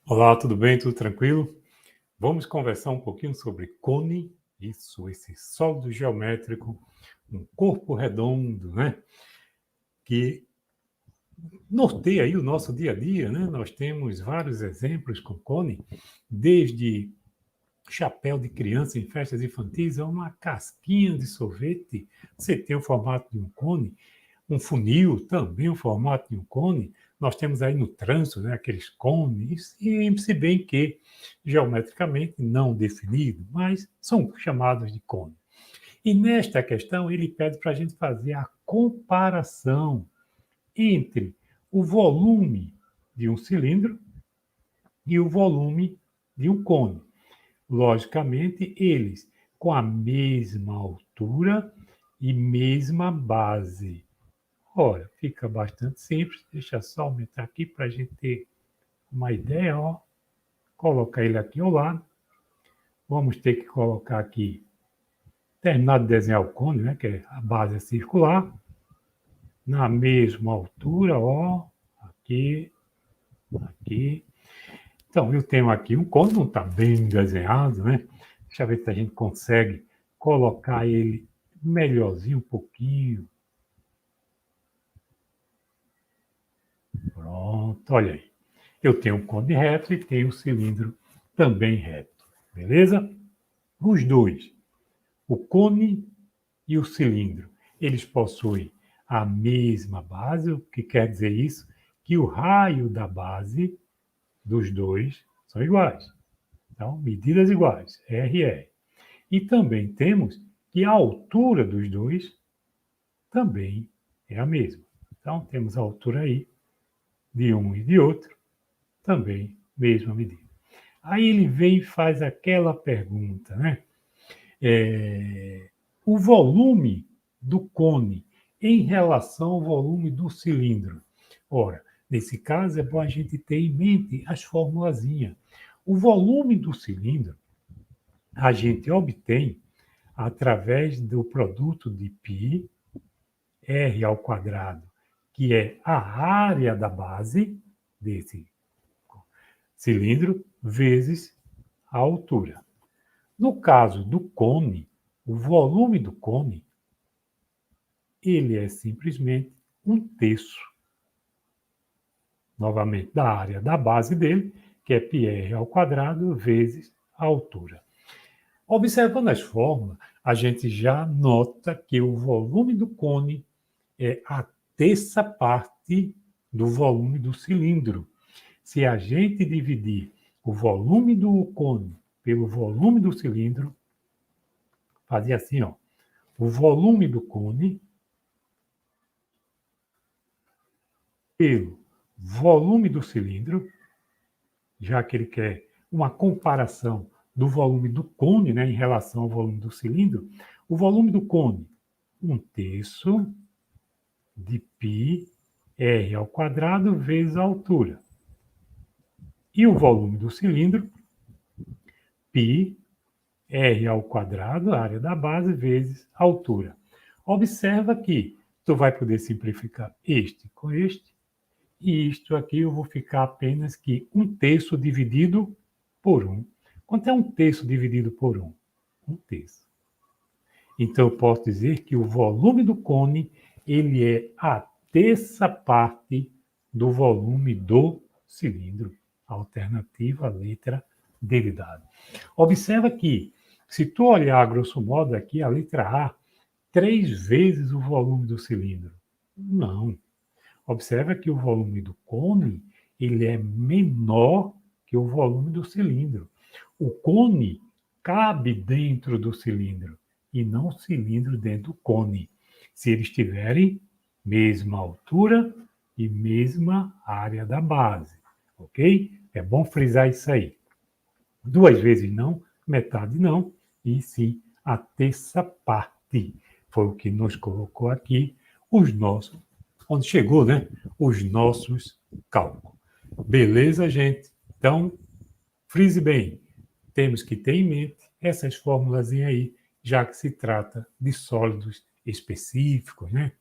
Olá, tudo bem? Tudo tranquilo? Vamos conversar um pouquinho sobre cone, isso, esse sólido geométrico, um corpo redondo, né? Que norteia aí o nosso dia a dia, né? Nós temos vários exemplos com cone, desde chapéu de criança em festas infantis, é uma casquinha de sorvete, você tem o formato de um cone, um funil, também o formato de um cone. Nós temos aí no trânsito, né, aqueles cones, e se bem que geometricamente não definido, mas são chamados de cone. E nesta questão ele pede para a gente fazer a comparação entre o volume de um cilindro e o volume de um cone. Logicamente, eles com a mesma altura e mesma base. Ora, fica bastante simples. Deixa eu só aumentar aqui para a gente ter uma ideia. Ó. Colocar ele aqui ao lado. Vamos ter que colocar aqui, terminar de desenhar o cone, né, que é a base circular, na mesma altura, ó, aqui, aqui. Então, eu tenho aqui um cone, não está bem desenhado, né? Deixa eu ver se a gente consegue colocar ele melhorzinho um pouquinho. Pronto, olha aí. Eu tenho um cone reto e tenho um cilindro também reto, beleza? Os dois, o cone e o cilindro, eles possuem a mesma base, o que quer dizer isso? Que o raio da base dos dois são iguais. Então, medidas iguais, R e R. E também temos que a altura dos dois também é a mesma. Então, temos a altura aí de um e de outro, também mesma medida. Aí ele vem e faz aquela pergunta, né? O volume do cone em relação ao volume do cilindro. Ora, nesse caso é bom a gente ter em mente as formulazinhas. O volume do cilindro a gente obtém através do produto de π, r ao quadrado, que é a área da base desse cilindro, vezes a altura. No caso do cone, o volume do cone, ele é simplesmente um terço, novamente, da área da base dele, que é πr ao quadrado, vezes a altura. Observando as fórmulas, a gente já nota que o volume do cone é a terça parte do volume do cilindro. Se a gente dividir o volume do cone pelo volume do cilindro, fazia assim, ó, o volume do cone pelo volume do cilindro, já que ele quer uma comparação do volume do cone, né, em relação ao volume do cilindro, o volume do cone, um terço de π r ao quadrado vezes a altura. E o volume do cilindro, π r ao quadrado, a área da base, vezes a altura. Observa que tu vai poder simplificar este com este, e isto aqui eu vou ficar apenas que um terço dividido por 1. Quanto é um terço dividido por 1? Um terço. Então, eu posso dizer que o volume do cone ele é a terça parte do volume do cilindro. Alternativa, letra D dado. Observa que, se tu olhar grosso modo aqui, a letra A, 3 vezes o volume do cilindro. Não. Observa que o volume do cone ele é menor que o volume do cilindro. O cone cabe dentro do cilindro e não o cilindro dentro do cone, se eles tiverem mesma altura e mesma área da base, ok? É bom frisar isso aí. 2 vezes não, metade não, e sim a terça parte. Foi o que nos colocou aqui os nossos, onde chegou, né? Os nossos cálculos. Beleza, gente? Então, frise bem. Temos que ter em mente essas fórmulas aí, já que se trata de sólidos específicos, né?